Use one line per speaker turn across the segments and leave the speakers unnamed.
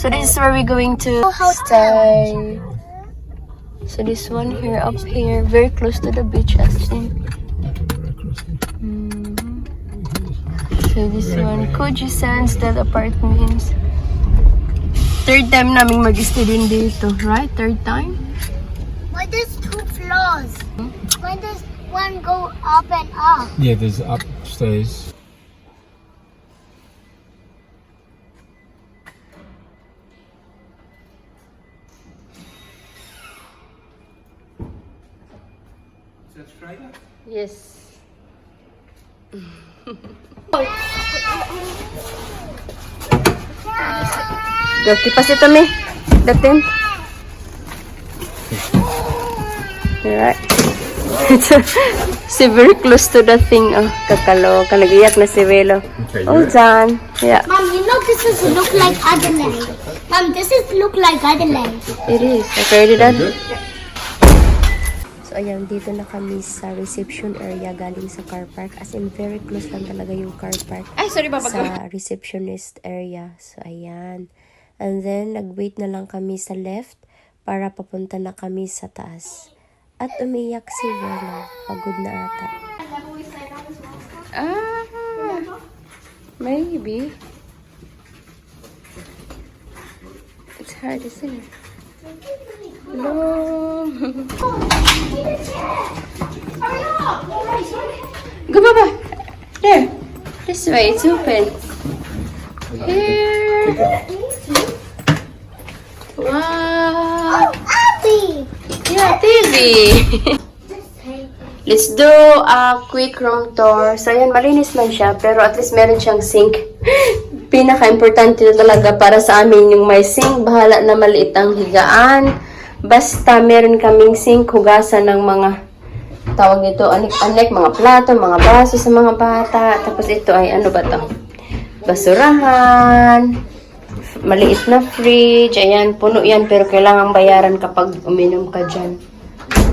So this is where we're going to stay. So this one here, up here, very close to the beach actually. So this one, Coogee Sandstone Apartments. Third time naming mag-stay din dito, right? Third time?
Why there's 2 floors? Why does one go up and up?
Yeah, there's upstairs. Is that Friday?
Yes. Gati pa si Tommy. Datin. Alright. Si very close to the thing. Oh, kakaloka. Nag-iyak na si Velo.
Okay,
Oh, done. Yeah.
Mom, you know this is look like Adelaide. Mom, this is look like Adelaide.
It is. Okay, ready that? So, ayan. Dito na kami sa reception area galing sa car park. As in, very close lang talaga yung car park.
Ay, sorry, Baba.
Sa receptionist area. So, ayan. And then, nag-wait na lang kami sa left para papunta na kami sa taas. At umiyak si Velo. Pagod na ata. Maybe. It's hard to say. No. Go, Baba. There. This way. It's open. Here. Wow.
Abby!
Yeah, TV. Let's do a quick room tour. So, ayan, malinis man siya, pero at least meron siyang sink. Pinaka-importante na talaga para sa amin yung may sink. Bahala na maliit ang higaan. Basta meron kaming sink, hugasan ng mga tawag nito, anik-anik, mga plato, mga baso sa mga bata. Tapos ito ay, ano ba ito? Basurahan. Maliit na fridge. Ayan, puno yan, pero kailangan bayaran kapag uminom ka dyan.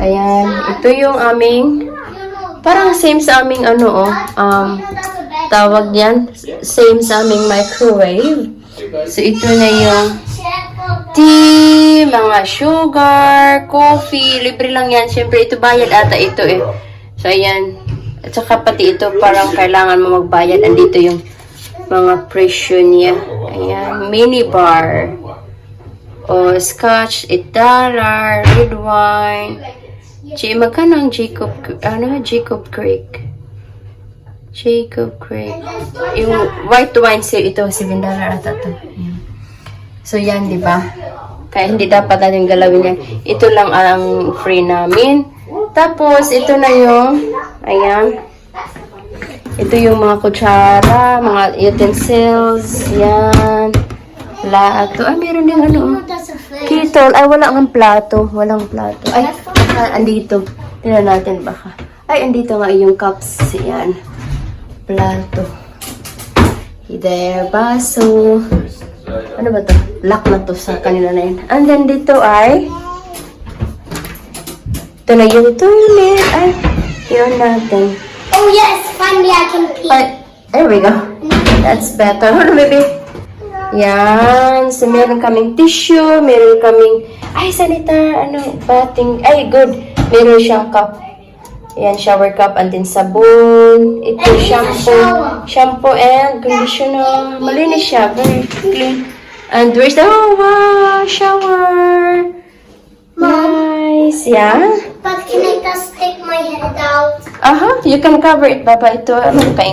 Ayan, ito yung aming, parang same sa aming tawag yan, same sa aming microwave. So, ito na yung tea, mga sugar, coffee, libre lang yan. Siyempre, ito bayad ata ito eh. So, ayan. At saka pati ito, parang kailangan mo magbayad. Andito yung mga presyo niya. Ayan, mini bar. O, scotch, $8, red wine. Magkano ang Jacob Creek? Jacob Creek. Yung white wine, ito, $7 ata to. Ayan. So, yan, di ba? Kaya hindi dapat natin galawin yan. Ito lang ang free namin. Tapos, ito na yung, ayan. Ito yung mga kutsara, mga utensils, yan. Plato. Ay, meron din kettle. Ay, wala ang plato. Walang plato. Ay, baka andito. Tingnan natin baka. Ay, andito nga yung cups. Yan. Plato. There, baso. Ano ba to? Lock na to sa kanila na yun. And then dito ay ito na yung toilet. Ay, yun natin.
Oh yes, finally I can pee.
There we go. That's better. Hold on, baby. Yan. So, meron kaming tissue. Meron kaming, bathing. Ay, good. Meron siyang cup. Yan, shower cup. And then, sabon. Ito, shampoo. Shampoo and conditioner. Malinis siya. Very clean. And where's the, oh, wow, shower. Nice. Yeah.
But can I just take my head out?
You can cover it, Baba. Ito,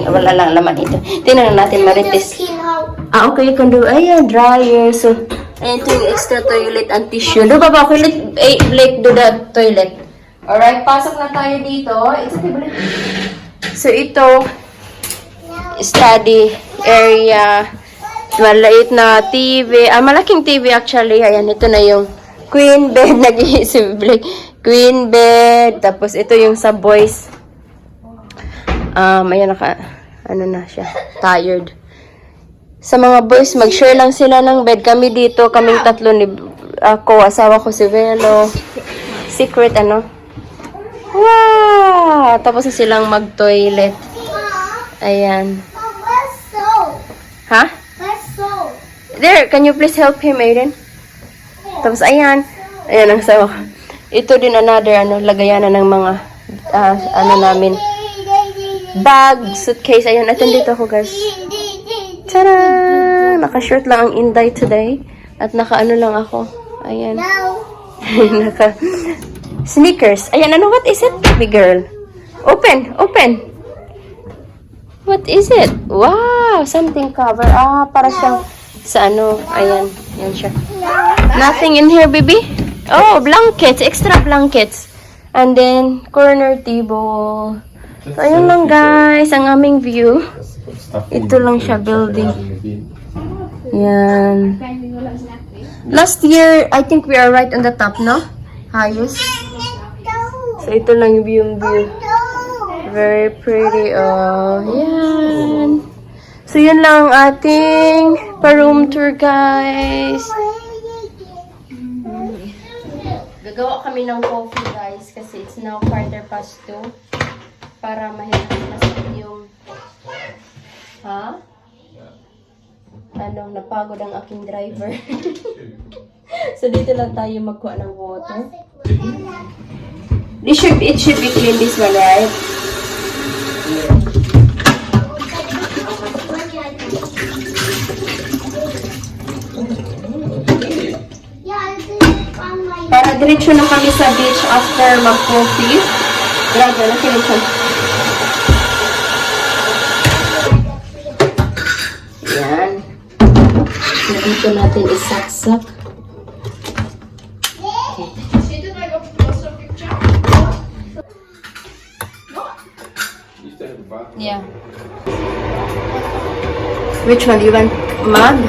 wala lang laman ito. Tingnan natin, marites.
Just pee out.
Okay, you can do, ayan, dryer. So, ayan, ito yung extra toilet and tissue. Do, Baba, okay, Blake, do the toilet. Alright, pasok na tayo dito. It's okay, Blake. So, ito, study area. Malait na TV. Malaking TV actually. Ayan, ito na yung queen bed. Nag-iisip, Blake. Queen bed. Tapos, ito yung sa boys. Ayan, ano na siya, tired. Sa mga boys, mag-share lang sila ng bed. Kami dito, kaming tatlo ni ako, asawa ko si Velo. Secret, ano? Wow! Tapos na silang mag-toilet. Ayan.
Where's soap?
Ha?
Where's soap?
There, can you please help him, Aiden? Tapos, ayan. Ayan ang sawa. Ito din another, lagayanan ng mga, namin. Bag, suitcase. Ayan, atin dito ako, guys. Tada! Naka-short lang ang Inday today. At naka-ano lang ako. Ayan. Sneakers. Ayan, what is it, baby girl? Open. What is it? Wow! Something cover. Para siyang sa ayan. Yan siya. Nothing in here, baby? Oh, blankets. Extra blankets. And then, corner table. So, ayun lang, guys. Ang aming view. Ito lang siya, building. Yan. Last year, I think we are right on the top, no? Highest. So, ito lang yung view. Very pretty. Oh, yan. So, yun lang ang ating pa-room tour, guys. Gagawa kami ng coffee, guys, kasi it's now 2:15 para mahirap yung napagod ang aking driver. So, dito lang tayo magkuha ng water. It should be clean, this one, right? Para diretso na kami sa beach after mag-coffee. Grabe, nakinig siya. Yan. Dito natin isaksak. Yeah. Which one? You want mug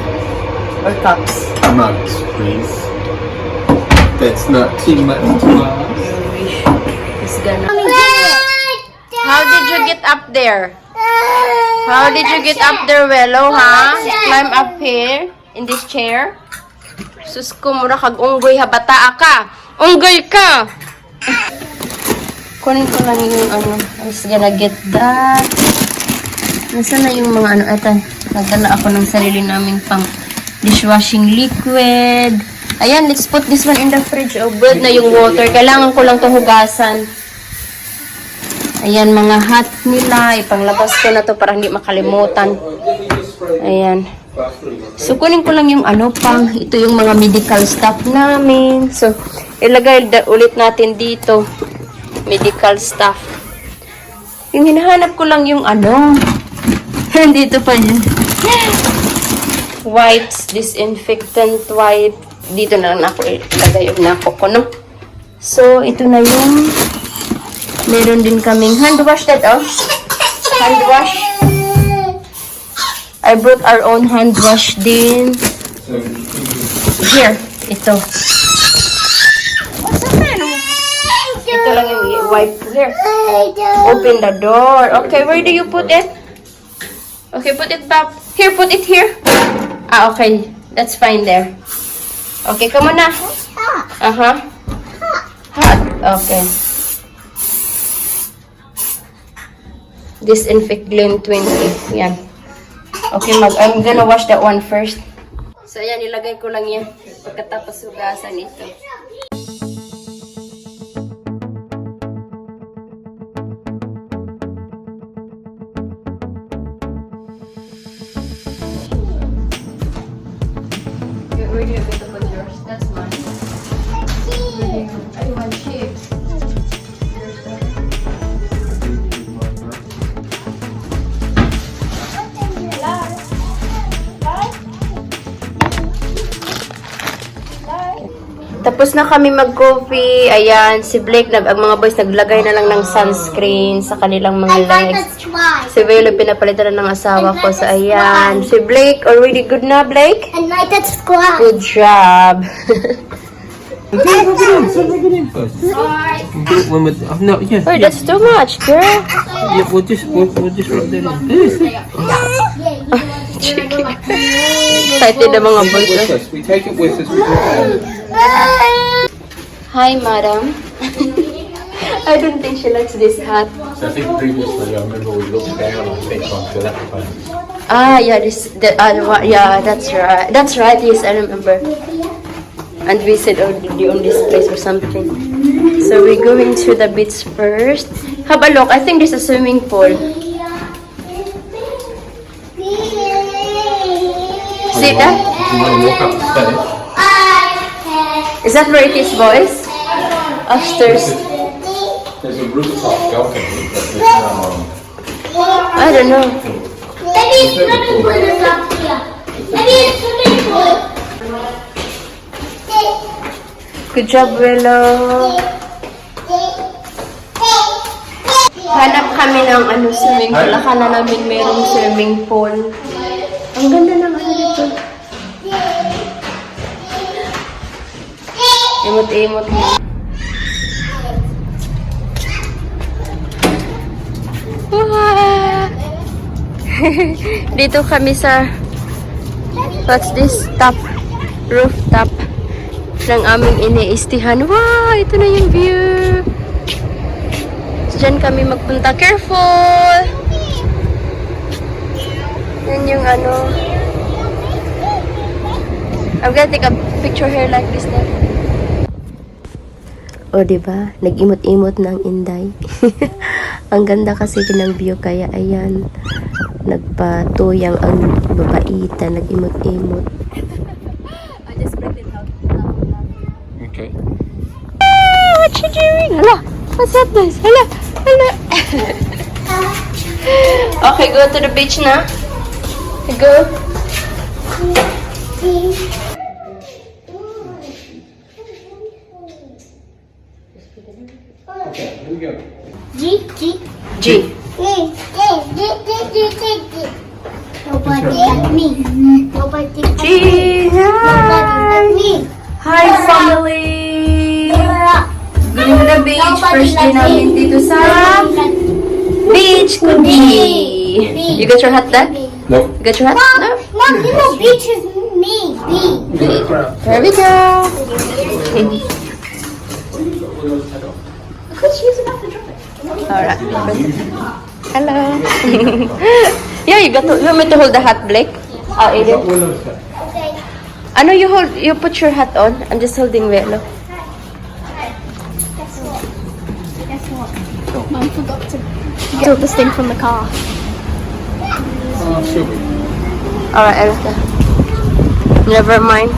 or cups?
Mugs, please. That's not too much to ask.
It's gonna. How did you get up there? How did you get up there, Wello, ha? Climb up here in this chair? Sus ko, mura kag unggoy ha, bata ka. Unggoy ka! Kunin ko lang yung I was gonna get that. Nasaan na yung mga eto. Nagdala ako ng sarili naming pang dishwashing liquid. Ayan, let's put this one in the fridge. Oh, good na yung water. Kailangan ko lang ito hugasan. Ayan, mga hot nila. Ipanglabas ko na to para hindi makalimutan. Ayan. So, kunin ko lang yung pang. Ito yung mga medical stuff namin. So, ilagay ulit natin dito. Medical stuff. Yung hinahanap ko lang yung dito pa yun. Wipes, disinfectant wipe. Dito na lang ako ilagay yung nako ko, no? So, ito na yung meron din kaming hand wash that, hand wash. I brought our own hand wash din. Here, ito. Ito lang yung wipe here. Open the door. Okay, where do you put it? Okay, put it back. Here, put it here. Okay. That's fine there. Okay, come on na. Hot. Okay. Disinfect Glen 20. Yan. Okay, I'm gonna wash that one first. So, yan. Ilagay ko lang yan. Pagkatapos hugasan ito. Where do you get to put yours? That's mine. I want chips. Tapos na kami mag-coffee. Ayan, si Blake, ang mga boys naglagay na lang ng sunscreen sa kanilang mga legs. Si Velo, pinapalitan na ng asawa ko. So, ayan. Si Blake, already good na, Blake?
And like that squad.
Good job.
Okay, rub it in. So rub it in first. Do it when we're, no, yeah.
Wait, that's too much, girl.
Yeah, we'll just rub that in.
Excited na mga boys.
With us. We take it with us. We do it.
Hi, madam. I don't think she likes this hat.
So I think previously, I remember we looked down on things onto that place.
Ah, yeah, yeah, that's right. That's right. Yes, I remember. And we said already on this place or something. So we're going to the beach first. Have a look. I think there's a swimming pool. See that?
You want to walk up the stairs?
Is that where it is, boys? Upstairs.
There's a rooftop balcony, but there's
I don't know.
Maybe it's swimming pool is up here. Maybe it's swimming pool.
Good job, Willow. Hanap kami ng swimming pool. Akala namin mayroong swimming pool. Ang ganda ng dito. Imot-imot mo. Dito kami sa what's this? Rooftop ng aming iniistihan. Wow! Ito na yung view. So, dyan kami magpunta. Careful! Yan yung I'm gonna take a picture here like this now. O, diba? Nag-imot-imot ng Inday. Ang ganda kasi ng view, kaya ayan. Nagpatuyang ang babaita, nag-imot-imot.
I just spread it out.
Okay.
What you doing? Hala, what's that noise? Hala, hala. Okay, go to the beach na. Go.
Okay, here we go.
G.
Nobody like me. Nobody like
G.
me. Nobody like me.
Hi, family. Going to the beach. First day namin dito sa beach, Coogee. You got your hat, Dad?
No.
You got your hat? No?
Mom, you know beach is me. B.
There we go. Alright. Hello. Yeah, you want me to hold the hat, Blake? Oh, Aiden.
Okay.
Ano you put your hat on? I'm just holding Velo.
Guess what? Mum forgot to get this thing from the car.
Oh, sure.
Alright, Erica. Never mind.